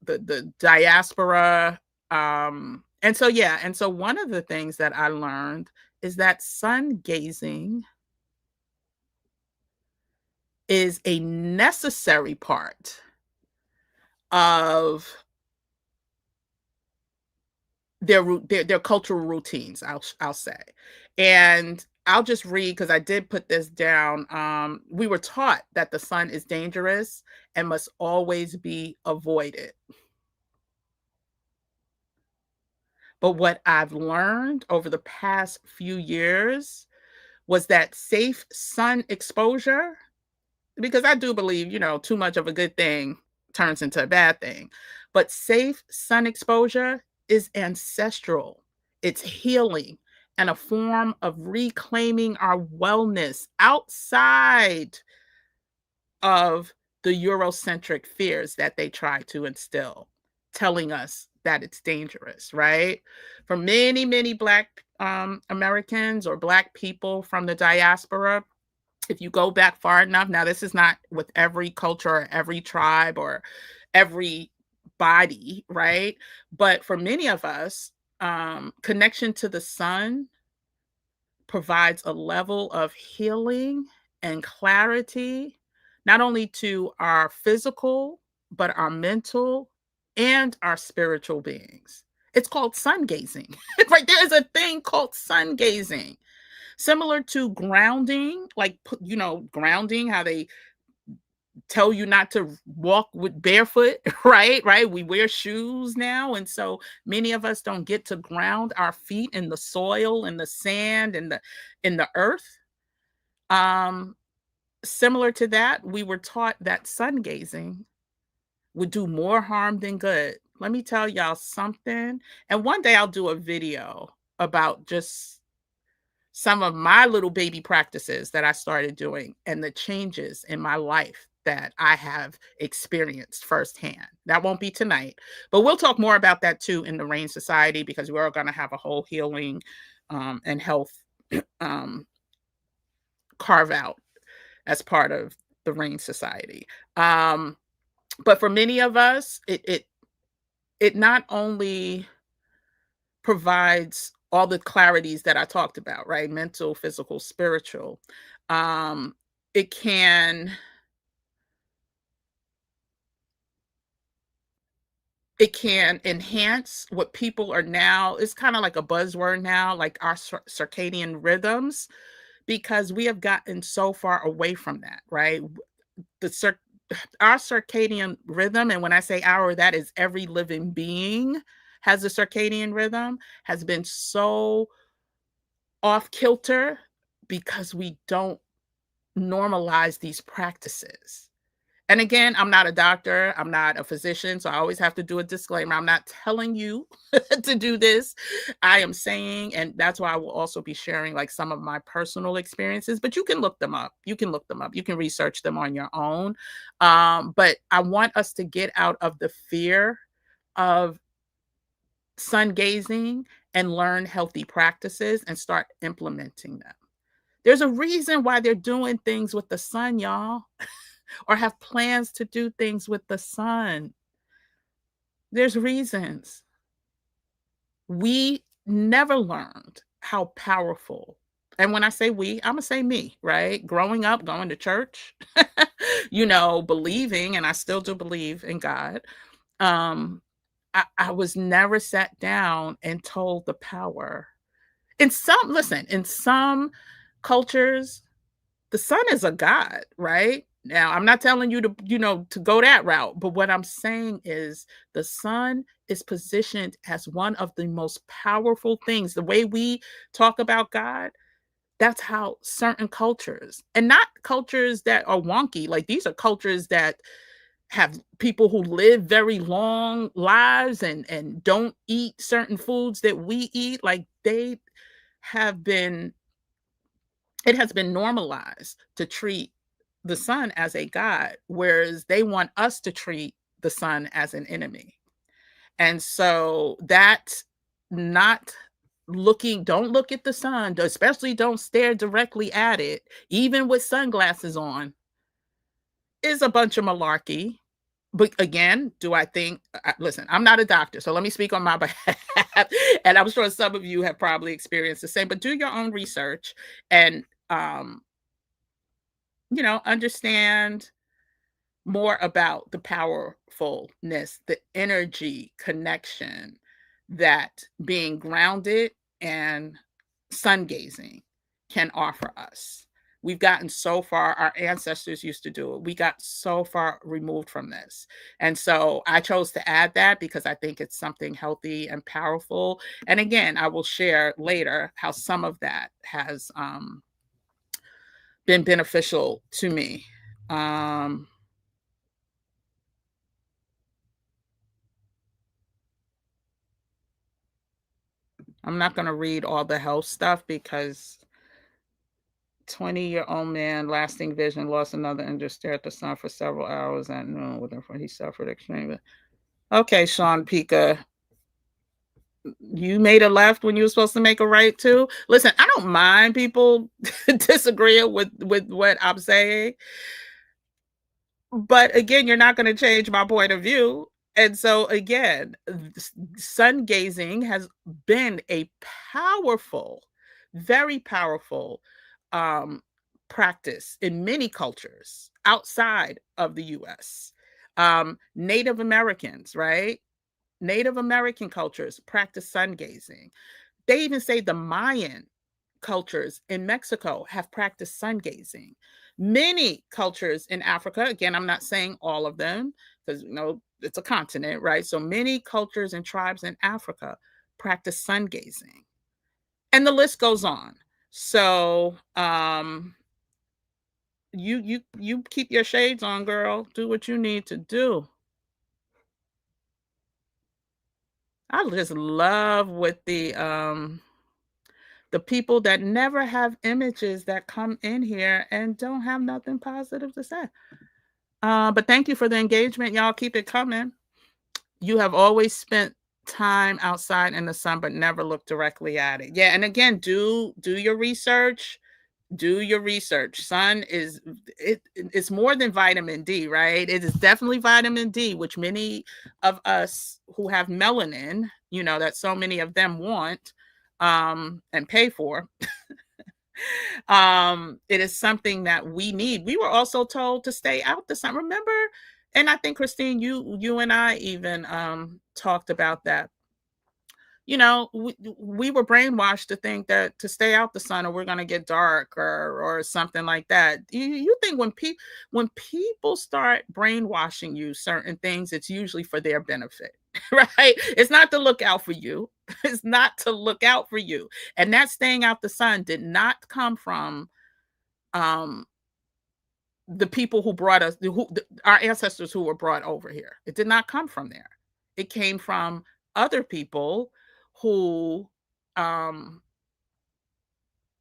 the diaspora. And so yeah, and so one of the things that I learned is that sun gazing is a necessary part of their cultural routines, I'll say. And I'll just read because I did put this down. We were taught that the sun is dangerous and must always be avoided. But what I've learned over the past few years was that safe sun exposure, because I do believe, too much of a good thing turns into a bad thing. But safe sun exposure is ancestral, it's healing, and a form of reclaiming our wellness outside of the Eurocentric fears that they try to instill, telling us that it's dangerous, right? For many, many Black Americans or Black people from the diaspora, if you go back far enough, now this is not with every culture or every tribe or every body, right? But for many of us, connection to the sun provides a level of healing and clarity, not only to our physical, but our mental and our spiritual beings. It's called sun gazing, right? There is a thing called sun gazing, similar to grounding, like, grounding, how they tell you not to walk with barefoot, right? Right. We wear shoes now. And so many of us don't get to ground our feet in the soil and the sand and the earth. Um, Similar to that, we were taught that sun gazing would do more harm than good. Let me tell y'all something. And one day I'll do a video about just some of my little baby practices that I started doing and the changes in my life that I have experienced firsthand. That won't be tonight, but we'll talk more about that too in the Rain Society, because we're going to have a whole healing and health um, carve out as part of the Rain Society. But for many of us, it not only provides all the clarities that I talked about, right? Mental, physical, spiritual. Um, it can it can enhance what people are now. It's kind of like a buzzword now, like our circadian rhythms, because we have gotten so far away from that, right? The our circadian rhythm, and when I say our, that is every living being has a circadian rhythm, has been so off kilter because we don't normalize these practices. And again, I'm not a doctor, I'm not a physician, so I always have to do a disclaimer. I'm not telling you to do this. I am saying, and that's why I will also be sharing like some of my personal experiences, but you can look them up. You can look them up. You can research them on your own. But I want us to get out of the fear of sun gazing and learn healthy practices and start implementing them. There's a reason why they're doing things with the sun, y'all, or have plans to do things with the sun. There's reasons. We never learned how powerful, and when I say we, I'm gonna say me, right? Growing up, going to church, believing, and I still do believe in God. Um, I was never sat down and told the power. In some cultures, the sun is a god, right? Now, I'm not telling you to go that route, but what I'm saying is the sun is positioned as one of the most powerful things. The way we talk about God, that's how certain cultures, and not cultures that are wonky, like these are cultures that have people who live very long lives and don't eat certain foods that we eat, like they have been it has been normalized to treat the sun as a god, whereas they want us to treat the sun as an enemy. And so that not don't look at the sun, especially don't stare directly at it, even with sunglasses on, is a bunch of malarkey. But again, do I think listen, I'm not a doctor, so let me speak on my behalf, and I'm sure some of you have probably experienced the same, but do your own research and, um, understand more about the powerfulness, the energy connection that being grounded and sun gazing can offer us. We've gotten so far, our ancestors used to do it. We got so far removed from this. And so I chose to add that because I think it's something healthy and powerful. And again, I will share later how some of that has been beneficial to me. Um, I'm not going to read all the health stuff because 20-year-old man, lasting vision, lost another and just stared at the sun for several hours at noon. He suffered extremely. Okay, Sean Pika, you made a left when you were supposed to make a right too. Listen, I don't mind people disagreeing with what I'm saying, but again, you're not going to change my point of view. And so again, sun gazing has been a powerful, very powerful um, practice in many cultures outside of the US. Native Americans, right? Native American cultures practice sun gazing. They even say the Mayan cultures in Mexico have practiced sun gazing. Many cultures in Africa, again, I'm not saying all of them because it's a continent, right? So many cultures and tribes in Africa practice sun gazing. And the list goes on. So you keep your shades on, girl. Do what you need to do. I just love with the people that never have images that come in here and don't have nothing positive to say. But thank you for the engagement. Y'all keep it coming. You have always spent time outside in the sun, but never looked directly at it. Yeah, and again, do your research. Do your research. Sun is it's more than vitamin D, right? It is definitely vitamin D, which many of us who have melanin, that so many of them want and pay for. It is something that we need. We were also told to stay out the sun. Remember? And I think Christine, you and I even talked about that. We were brainwashed to think that to stay out the sun or we're going to get dark or something like that. You think when people start brainwashing you certain things, it's usually for their benefit, right? It's not to look out for you. It's not to look out for you. And that staying out the sun did not come from um the people who brought us, our ancestors who were brought over here. It did not come from there. It came from other people who um,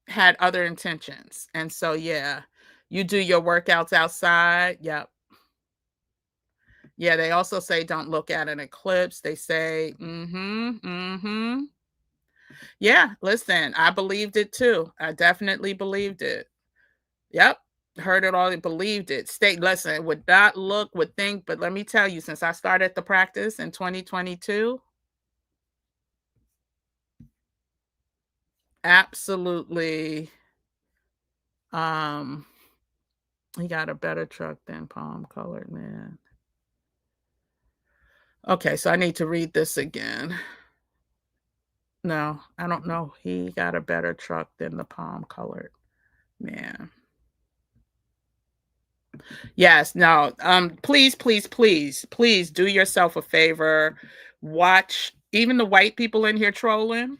had other intentions. And so, yeah, you do your workouts outside. Yep. Yeah, they also say don't look at an eclipse. They say, yeah, listen, I believed it too. I definitely believed it. Yep. Heard it all, believed it. Listen, would not look, would think, but let me tell you, since I started the practice in 2022, absolutely, um, he got a better truck than palm colored man. Okay, so I need to read this again. No, I don't know. He got a better truck than the palm colored man. Yes, no. Please, please, please, please do yourself a favor. Watch even the white people in here trolling.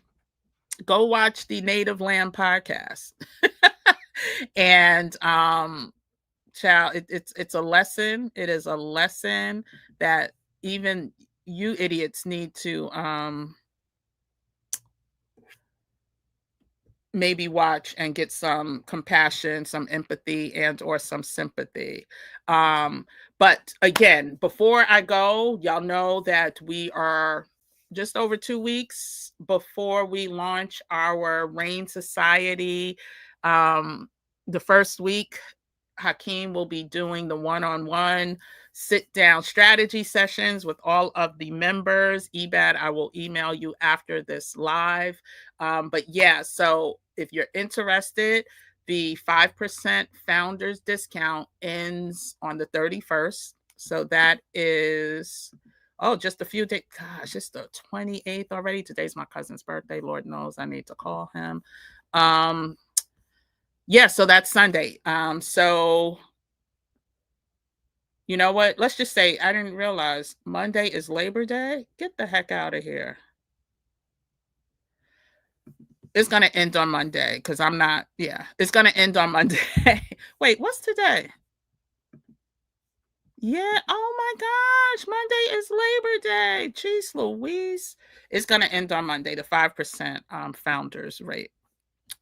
Go watch the Native Land podcast. And child, it's a lesson. It is a lesson that even you idiots need to maybe watch and get some compassion, some empathy, and or some sympathy. Um, but again, before I go, y'all know that we are just over 2 weeks before we launch our Rain Society. Um, the first week, Hakeem will be doing the one-on-one sit down strategy sessions with all of the members. Ebad, I will email you after this live. But yeah, so if you're interested, the 5% founders discount ends on the 31st. So that is, oh, just a few days. Gosh, it's the 28th already. Today's my cousin's birthday. Lord knows I need to call him. Yeah, so that's Sunday. So you know what? Let's just say I didn't realize Monday is Labor Day. Get the heck out of here. It's going to end on Monday because I'm not, yeah, it's going to end on Monday. Wait, what's today? Yeah, oh my gosh, Monday is Labor Day. Jeez Louise. It's going to end on Monday, the 5% founders rate.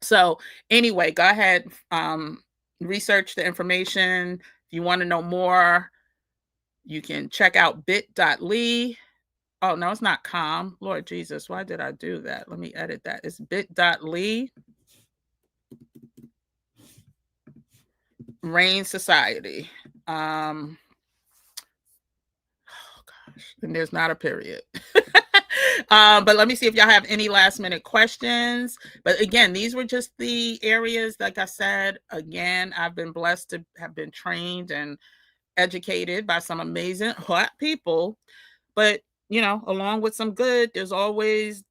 So anyway, go ahead, research the information. If you want to know more, you can check out bit.ly. Oh, no, it's not com. Lord Jesus, why did I do that? Let me edit that. It's bit.ly Rain Society. Oh gosh, and there's not a period. But let me see if y'all have any last minute questions. But again, these were just the areas, like I said, again, I've been blessed to have been trained and educated by some amazing hot people. But, you know, along with some good, there's always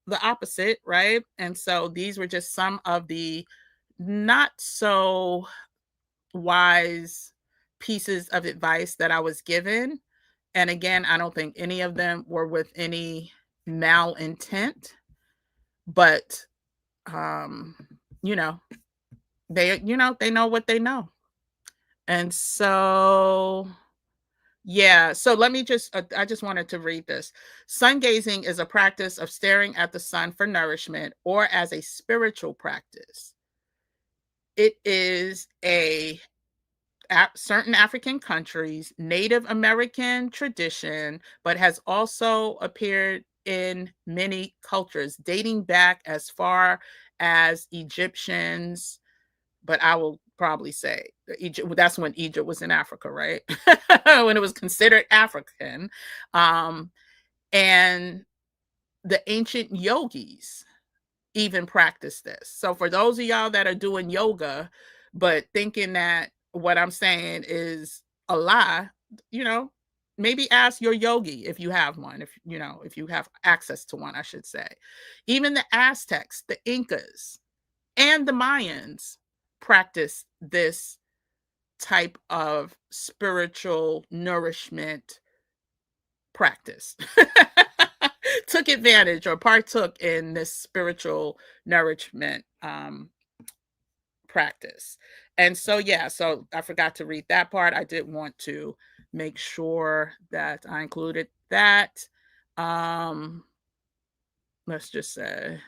the opposite, right? And so these were just some of the not so wise pieces of advice that I was given. And again, I don't think any of them were with any malintent, but you know, they know what they know. And so yeah, so let me just, I just wanted to read this. Sun gazing is a practice of staring at the sun for nourishment or as a spiritual practice. It is a certain African countries, Native American tradition, but has also appeared in many cultures dating back as far as Egyptians, but I will probably say Egypt, that's when Egypt was in Africa, right? When it was considered African. And the ancient yogis even practice this. So for those of y'all that are doing yoga, but thinking that what I'm saying is a lie, you know, maybe ask your yogi if you have one, if you know, if you have access to one, I should say. Even the Aztecs, the Incas, and the Mayans practice this type of spiritual nourishment practice. Took advantage or partook in this spiritual nourishment practice. And so, yeah, so I forgot to read that part. I did want to make sure that I included that. Let's just say,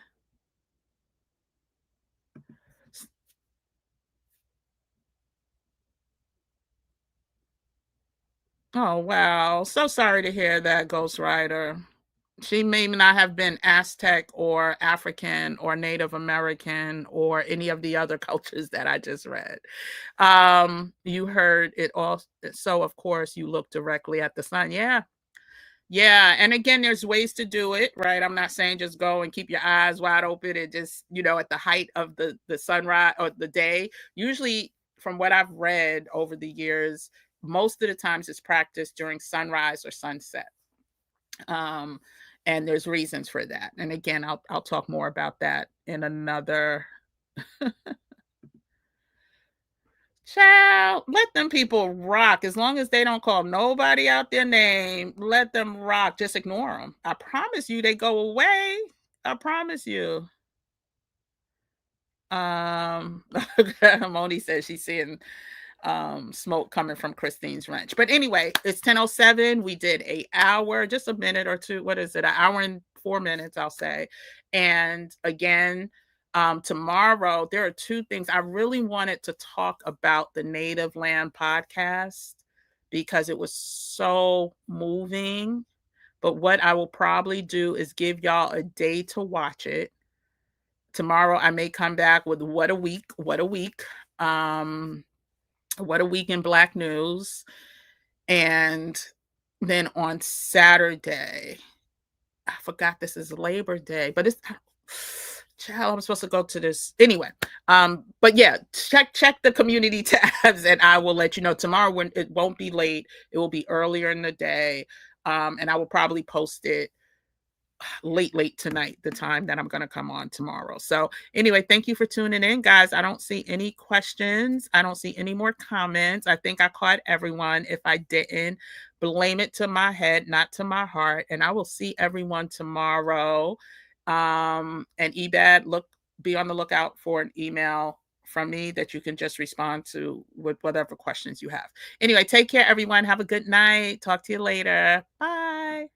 oh, wow. So sorry to hear that, Ghostwriter. She may not have been Aztec or African or Native American or any of the other cultures that I just read. You heard it all. So, of course, you look directly at the sun. Yeah. Yeah. And again, there's ways to do it, right? I'm not saying just go and keep your eyes wide open and just, you know, at the height of the sunrise or the day. Usually, from what I've read over the years, most of the times it's practiced during sunrise or sunset. Um, and there's reasons for that. And again, I'll talk more about that in another. Child, let them people rock. As long as they don't call nobody out their name, let them rock. Just ignore them. I promise you, they go away. I promise you. Moni says she's seeing smoke coming from Christine's ranch. But anyway, it's 10:07. We did an hour, just a minute or two. What is it? An hour and 4 minutes, I'll say. And again, tomorrow there are two things. I really wanted to talk about the Native Land podcast because it was so moving. But what I will probably do is give y'all a day to watch it. Tomorrow I may come back with what a week, what a week. What a week in Black news. And then on Saturday, I forgot this is Labor Day, but it's child, I'm supposed to go to this anyway. But yeah, check the community tabs, and I will let you know tomorrow. When it won't be late, it will be earlier in the day, and I will probably post it late tonight, the time that I'm going to come on tomorrow. So anyway, thank you for tuning in, guys. I don't see any questions. I don't see any more comments. I think I caught everyone. If I didn't, blame it to my head, not to my heart. And I will see everyone tomorrow. And Ebad, be on the lookout for an email from me that you can just respond to with whatever questions you have. Anyway, take care, everyone. Have a good night. Talk to you later. Bye.